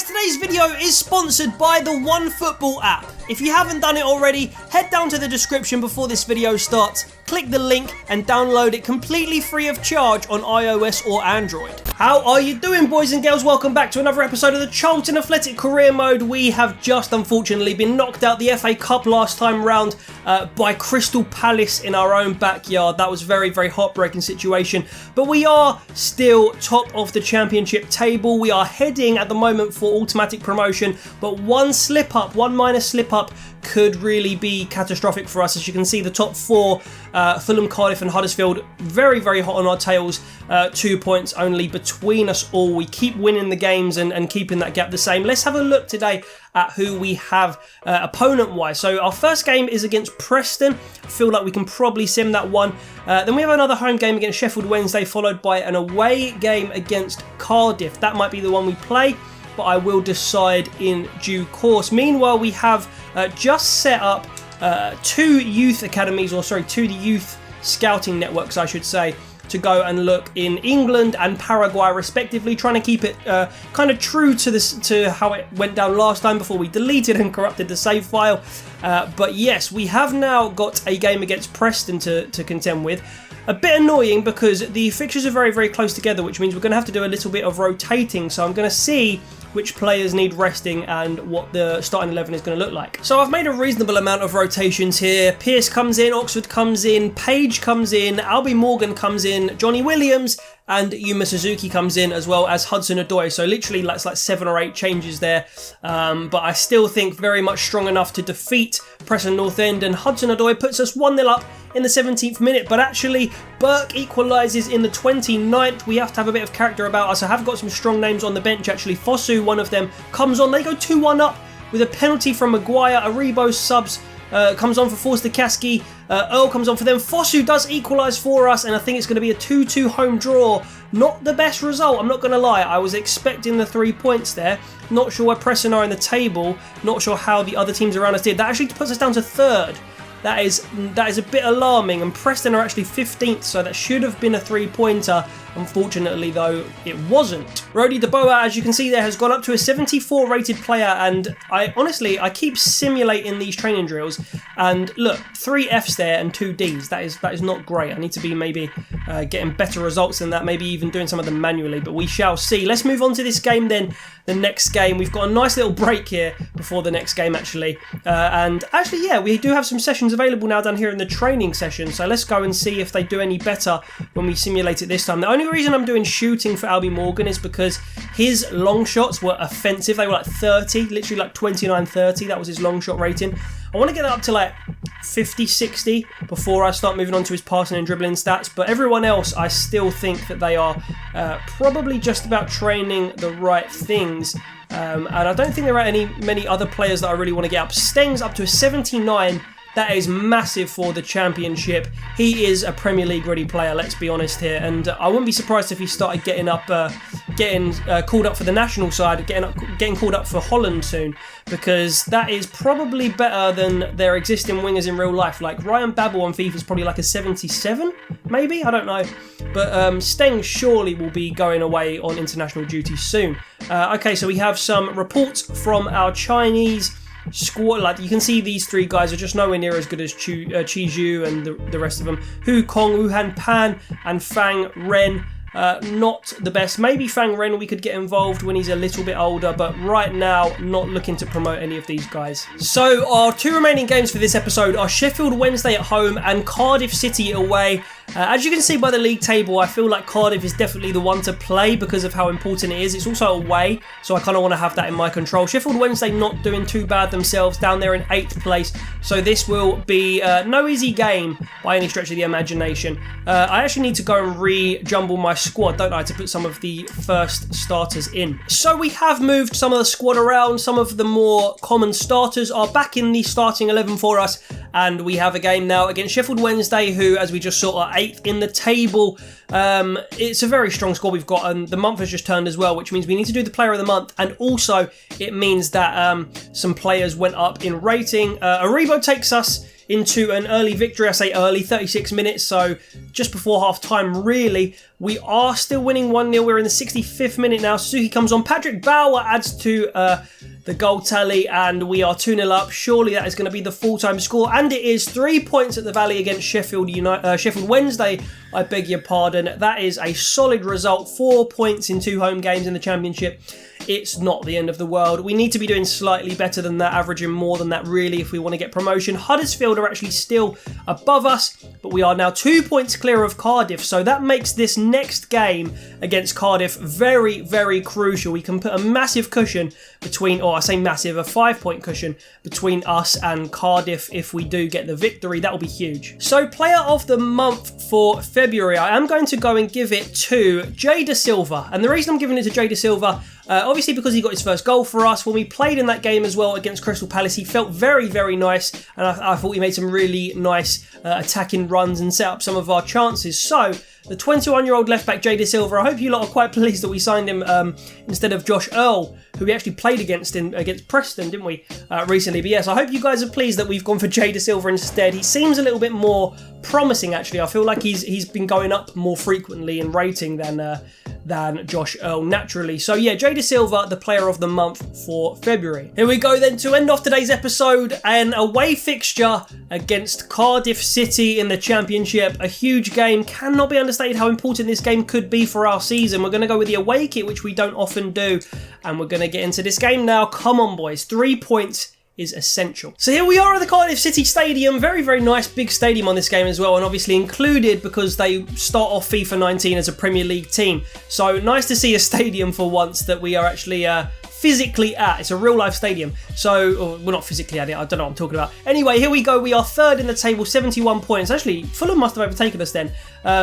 today's video is sponsored by the OneFootball app. If you haven't done it already, head down to the description before this video starts, click the link and download it completely free of charge on iOS or Android. How are you doing, boys and girls? Welcome back to another episode of the Charlton Athletic Career Mode. We have just unfortunately been knocked out the FA Cup last time round by Crystal Palace in our own backyard. That was a very, very heartbreaking situation, but we are still top of the championship table. We are heading at the moment for automatic promotion, but one minor slip up could really be catastrophic for us. As you can see, the top four, Fulham, Cardiff and Huddersfield, very, very hot on our tails. 2 points only between us all. We keep winning the games and keeping that gap the same. Let's have a look today at who we have opponent-wise. So our first game is against Preston. I feel like we can probably sim that one. Then we have another home game against Sheffield Wednesday, followed by an away game against Cardiff. That might be the one we play, but I will decide in due course. Meanwhile, we have just set up two youth academies, to the youth scouting networks, I should say, to go and look in England and Paraguay respectively, trying to keep it kind of true to how it went down last time before we deleted and corrupted the save file. But yes, we have now got a game against Preston to contend with. A bit annoying because the fixtures are very, very close together, which means we're going to have to do a little bit of rotating. So I'm going to see which players need resting and what the starting 11 is going to look like. So I've made a reasonable amount of rotations here. Pierce comes in, Oxford comes in, Page comes in, Albie Morgan comes in, Johnny Williams and Yuma Suzuki comes in, as well as Hudson-Odoi. So literally that's like 7 or 8 changes there. But I still think very much strong enough to defeat Preston North End, and Hudson-Odoi puts us 1-0 up in the 17th minute, but actually Burke equalises in the 29th. We have to have a bit of character about us. I have got some strong names on the bench actually. Fosu, one of them, comes on. They go 2-1 up with a penalty from Maguire. Aribo subs, comes on for Forster-Caskey. Earl comes on for them. Fosu does equalise for us, and I think it's going to be a 2-2 home draw. Not the best result, I'm not going to lie. I was expecting the 3 points there. Not sure where Preston are in the table. Not sure how the other teams around us did. That actually puts us down to 3rd. That is a bit alarming, and Preston are actually 15th, so that should have been a 3-pointer. Unfortunately, though, it wasn't. Rody DeBoa, as you can see there, has gone up to a 74 rated player, and I keep simulating these training drills, and look, 3 Fs there and 2 Ds. That is not great. I need to be maybe getting better results than that, maybe even doing some of them manually, but we shall see. Let's move on to this game then. The next game, we've got a nice little break here before the next game actually, and actually, yeah, we do have some sessions available now down here in the training session, so let's go and see if they do any better when we simulate it this time. The only reason I'm doing shooting for Albie Morgan is because his long shots were offensive. They were like 30, literally like 29-30. That was his long shot rating. I want to get that up to like 50, 60 before I start moving on to his passing and dribbling stats. But everyone else, I still think that they are probably just about training the right things. And I don't think there are many other players that I really want to get up. Steng's up to a 79. That is massive for the championship. He is a Premier League ready player, let's be honest here, and I wouldn't be surprised if he started getting called up for the national side, getting called up for Holland soon, because that is probably better than their existing wingers in real life. Like Ryan Babel on FIFA is probably like a 77, maybe, I don't know, but Steng surely will be going away on international duty soon. Okay, so we have some reports from our Chinese squad. Like you can see, these 3 guys are just nowhere near as good as Chi Zhu and the rest of them. Hu Kong, Wuhan Pan and Fang Ren. Not the best. Maybe Fang Ren we could get involved when he's a little bit older, but right now not looking to promote any of these guys. So our 2 remaining games for this episode are Sheffield Wednesday at home and Cardiff City away. As you can see by the league table, I feel like Cardiff is definitely the one to play because of how important it is. It's also away, so I kind of want to have that in my control. Sheffield Wednesday not doing too bad themselves, down there in 8th place, so this will be no easy game by any stretch of the imagination. I actually need to go and re-jumble my squad, don't I, to put some of the first starters in. So we have moved some of the squad around. Some of the more common starters are back in the starting 11 for us, and we have a game now against Sheffield Wednesday, who, as we just saw, are 8th in the table. It's a very strong score we've got, and the month has just turned as well, which means we need to do the player of the month, and also it means that some players went up in rating. Aribo takes us into an early victory. I say early, 36 minutes, so just before half time really. We are still winning 1-0. We're in the 65th minute now. Suzuki comes on. Patrick Bauer adds to the goal tally, and we are 2-0 up. Surely that is going to be the full-time score, and it is. 3 points at the Valley against Sheffield Wednesday, I beg your pardon. That is a solid result. 4 points in 2 home games in the Championship. It's not the end of the world. We need to be doing slightly better than that, averaging more than that really if we want to get promotion. Huddersfield are actually still above us, but we are now 2 points clear of Cardiff, so that makes this next game against Cardiff very, very crucial. We can put a massive cushion between, or I say massive, a 5-point cushion between us and Cardiff if we do get the victory. That will be huge. So player of the month for February, I am going to go and give it to Jay Da Silva, and the reason I'm giving it to Jay Da Silva, obviously because he got his first goal for us. When we played in that game as well against Crystal Palace, he felt very, very nice, and I thought he made some really nice attacking runs and set up some of our chances. So the 21-year-old left-back Jay Da Silva, I hope you lot are quite pleased that we signed him instead of Josh Earl, who we actually played against Preston, didn't we, recently? But yes, I hope you guys are pleased that we've gone for Jay Da Silva instead. He seems a little bit more promising, actually. I feel like he's been going up more frequently in rating than Josh Earl, naturally. So yeah, Jay Da Silva, the player of the month for February. Here we go then to end off today's episode. An away fixture against Cardiff City in the Championship. A huge game. Cannot be understated how important this game could be for our season. We're going to go with the away kit, which we don't often do, and we're going to get into this game now. Come on, boys. 3 points is essential. So here we are at the Cardiff City Stadium. Very, very nice big stadium on this game as well, and obviously included because they start off FIFA 19 as a Premier League team. So nice to see a stadium for once that we are actually physically at. It's a real life stadium. So, we're not physically at it. I don't know what I'm talking about. Anyway, here we go. We are 3rd in the table, 71 points. Actually, Fulham must have overtaken us then.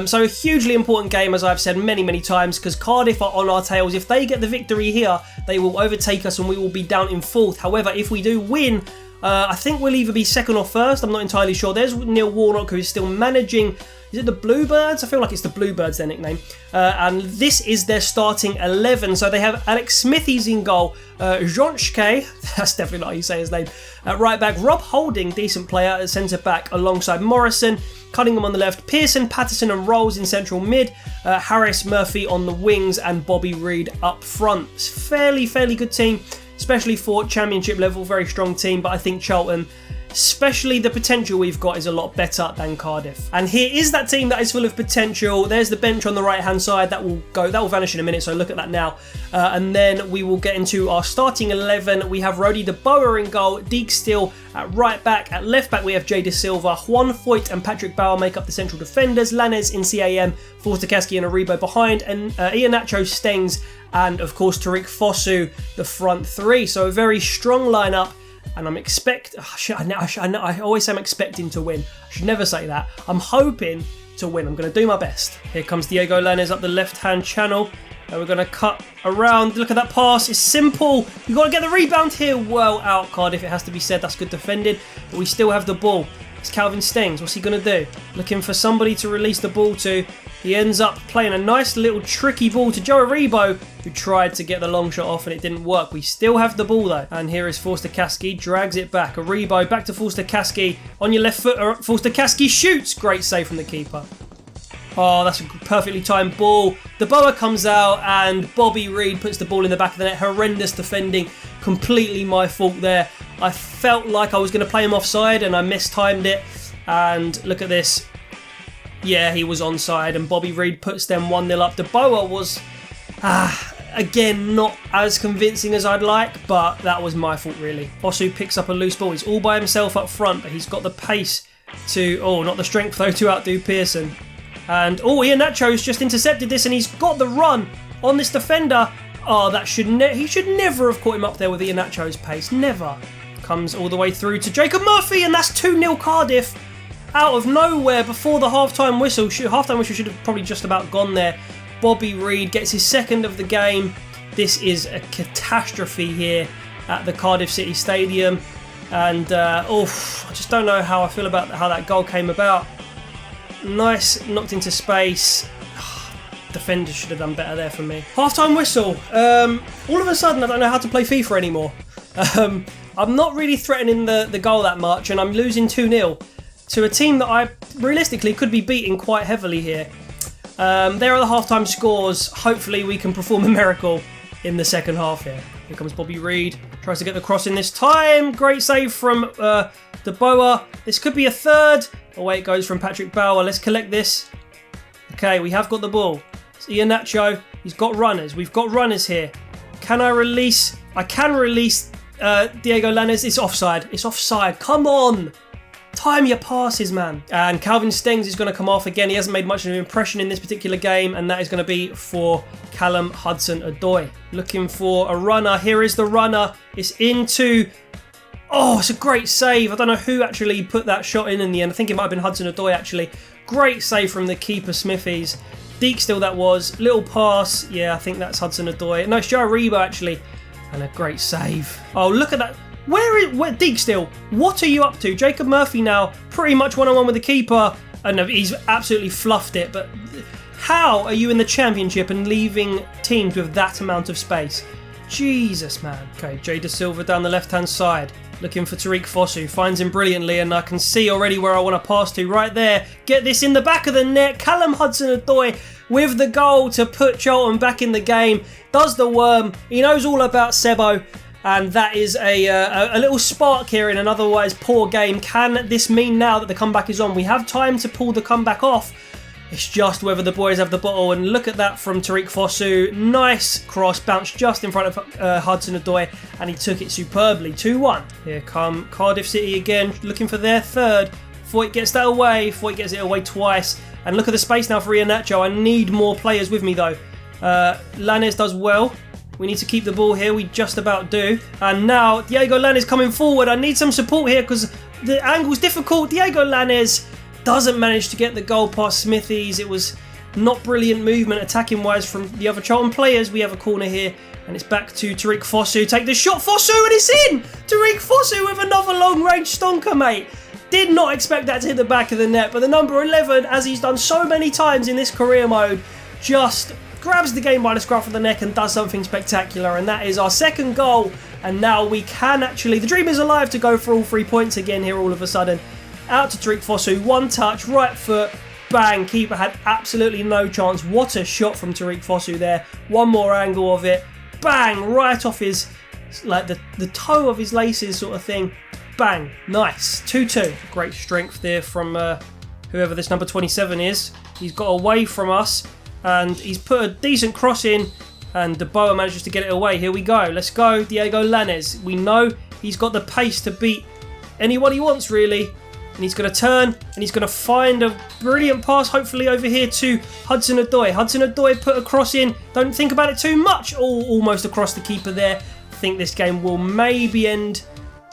So a hugely important game, as I've said many, many times, because Cardiff are on our tails. If they get the victory here, they will overtake us and we will be down in 4th. However, if we do win, I think we'll either be 2nd or 1st. I'm not entirely sure. There's Neil Warnock, who is still managing. Is it the Bluebirds? I feel like it's the Bluebirds, their nickname. And this is their starting 11. So they have Alex Smithies in goal. Jonchke, that's definitely not how you say his name. At right back, Rob Holding, decent player at centre back, alongside Morrison. Cunningham on the left, Pearson, Patterson and Rolls in central mid. Harris, Murphy on the wings, and Bobby Reid up front. It's fairly good team, especially for Championship level. Very strong team, but I think Charlton, especially the potential we've got, is a lot better than Cardiff. And here is that team that is full of potential. There's the bench on the right hand side. That will vanish in a minute, so look at that now. And then we will get into our starting 11. We have Rodi de Boer in goal, Deke Steele at right back. At left back we have Jay Da Silva, Juan Foyt and Patrick Bauer make up the central defenders. Lanes in CAM, Forster-Caskey and Aribo behind, and Iheanacho, Stengs, and of course Tariq Fosu, the front three. So a very strong lineup. And I'm I always say I'm expecting to win. I should never say that. I'm hoping to win. I'm going to do my best. Here comes Diego Lanes up the left-hand channel. And we're going to cut around. Look at that pass. It's simple. You've got to get the rebound here. Well out, Cardiff, it has to be said. That's good defended. But we still have the ball. It's Calvin Stengs. What's he going to do? Looking for somebody to release the ball to. He ends up playing a nice little tricky ball to Joe Aribo, who tried to get the long shot off and it didn't work. We still have the ball though. And here is Forster-Caskey, drags it back. Aribo back to Forster-Caskey. On your left foot, Forster-Caskey shoots. Great save from the keeper. Oh, that's a perfectly timed ball. De Boer comes out and Bobby Reid puts the ball in the back of the net. Horrendous defending. Completely my fault there. I felt like I was going to play him offside and I mistimed it. And look at this. Yeah, he was onside and Bobby Reid puts them 1-0 up. De Boer was, again, not as convincing as I'd like, but that was my fault really. Fosu picks up a loose ball. He's all by himself up front, but he's got the pace to, not the strength though, to outdo Pearson. And, Iheanacho's just intercepted this and he's got the run on this defender. Oh, that he should never have caught him up there with Iheanacho's pace. Never. Comes all the way through to Jacob Murphy and that's 2-0 Cardiff. Out of nowhere before the half-time whistle. Half-time whistle should have probably just about gone there. Bobby Reid gets his second of the game. This is a catastrophe here at the Cardiff City Stadium. And, I just don't know how I feel about how that goal came about. Nice, knocked into space. Defenders should have done better there for me. Half-time whistle. All of a sudden, I don't know how to play FIFA anymore. I'm not really threatening the goal that much, and I'm losing 2-0 to a team that I realistically could be beating quite heavily here. There are the half-time scores. Hopefully we can perform a miracle in the second half here. Here comes Bobby Reid. Tries to get the cross in this time. Great save from De Boer. This could be a third. Away it goes from Patrick Bauer. Let's collect this. Okay, we have got the ball. It's Iheanacho. He's got runners. We've got runners here. Can I release? I can release Diego Lainez. It's offside. It's offside. Come on. Time your passes, man. And Calvin Stengs is going to come off again. He hasn't made much of an impression in this particular game, and that is going to be for Callum Hudson-Odoi. Looking for a runner. Here is the runner. It's into... Oh, it's a great save. I don't know who actually put that shot in the end. I think it might have been Hudson-Odoi, actually. Great save from the keeper, Smithies. Deek still that was. Little pass. Yeah, I think that's Hudson-Odoi. No, it's Joe Aribo, actually. And a great save. Oh, look at that. Where Deek still? What are you up to? Jacob Murphy now pretty much one-on-one with the keeper. And he's absolutely fluffed it. But how are you in the Championship and leaving teams with that amount of space? Jesus, man. Okay, Jay Da Silva down the left-hand side. Looking for Tariq Fosu. Finds him brilliantly, and I can see already where I want to pass to. Right there. Get this in the back of the net. Callum Hudson-Odoi with the goal to put Charlton back in the game. Does the worm. He knows all about Sebo. And that is a little spark here in an otherwise poor game. Can this mean now that the comeback is on? We have time to pull the comeback off. It's just whether the boys have the bottle. And look at that from Tariq Fosu. Nice cross, bounced just in front of Hudson-Odoi, and he took it superbly. 2-1. Here come Cardiff City again, looking for their third. Foyt gets that away. Foyt gets it away twice. And look at the space now for Iheanacho. I need more players with me though. Lainez does well. We need to keep the ball here. We just about do. And now Diego Lainez coming forward. I need some support here because the angle's difficult. Diego Lainez doesn't manage to get the goal past Smithies. It was not brilliant movement attacking wise from the other Charlton players. We have a corner here and it's back to Tariq Fosu. Take the shot. Fosu, and it's in! Tariq Fosu with another long range stonker, mate. Did not expect that to hit the back of the net, but the number 11, as he's done so many times in this career mode, just grabs the game by the scruff of the neck and does something spectacular, and that is our second goal. And now we can actually, the dream is alive to go for all 3 points again here all of a sudden. Out to Tariq Fosu, one touch, right foot, bang, keeper had absolutely no chance. What a shot from Tariq Fosu there. One more angle of it, bang, right off his, like the toe of his laces sort of thing. Bang, nice, 2-2. Great strength there from whoever this number 27 is. He's got away from us. And he's put a decent cross in, and De Boer manages to get it away. Here we go. Let's go, Diego Lainez. We know he's got the pace to beat anyone he wants, really. And he's going to turn, and he's going to find a brilliant pass, hopefully, over here to Hudson-Odoi. Hudson-Odoi put a cross in. Don't think about it too much. Almost across the keeper there. I think this game will maybe end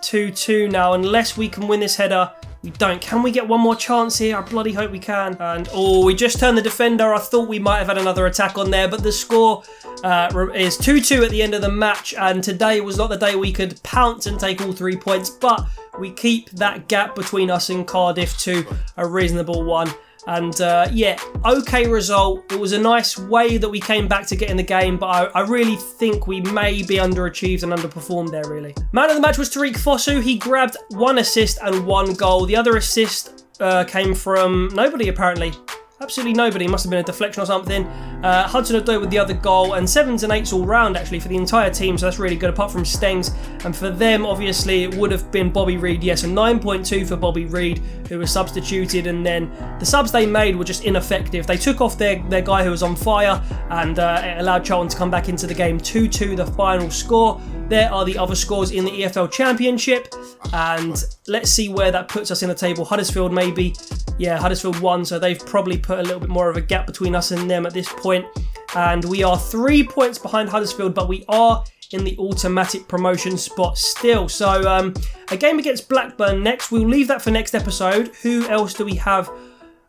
2-2 now, unless we can win this header. We don't. Can we get one more chance here? I bloody hope we can. And, we just turned the defender. I thought we might have had another attack on there, but the score is 2-2 at the end of the match, and today was not the day we could pounce and take all 3 points, but we keep that gap between us and Cardiff to a reasonable one. And yeah, okay result. It was a nice way that we came back to get in the game, but I really think we may be underachieved and underperformed there, really. Man of the match was Tariq Fosu. He grabbed 1 assist and 1 goal. The other assist came from nobody, apparently. Absolutely nobody. Must have been a deflection or something. Hudson-Odoi with the other goal, and 7s and 8s all round actually for the entire team, so that's really good apart from Stengs. And for them, obviously, it would have been Bobby Reid. Yes, a 9.2 for Bobby Reid, who was substituted, and then the subs they made were just ineffective. They took off their guy who was on fire, and it allowed Charlton to come back into the game. 2-2 the final score. There are the other scores in the EFL Championship, and let's see where that puts us in the table. Huddersfield maybe. Yeah, Huddersfield won, so they've probably put a little bit more of a gap between us and them at this point. And we are 3 points behind Huddersfield, but we are in the automatic promotion spot still. So a game against Blackburn next. We'll leave that for next episode. Who else do we have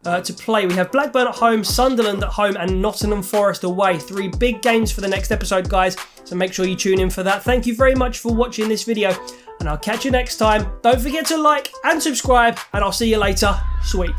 to play? We have Blackburn at home, Sunderland at home, and Nottingham Forest away. 3 big games for the next episode, guys. So make sure you tune in for that. Thank you very much for watching this video. and I'll catch you next time. Don't forget to like and subscribe, and I'll see you later. Sweet.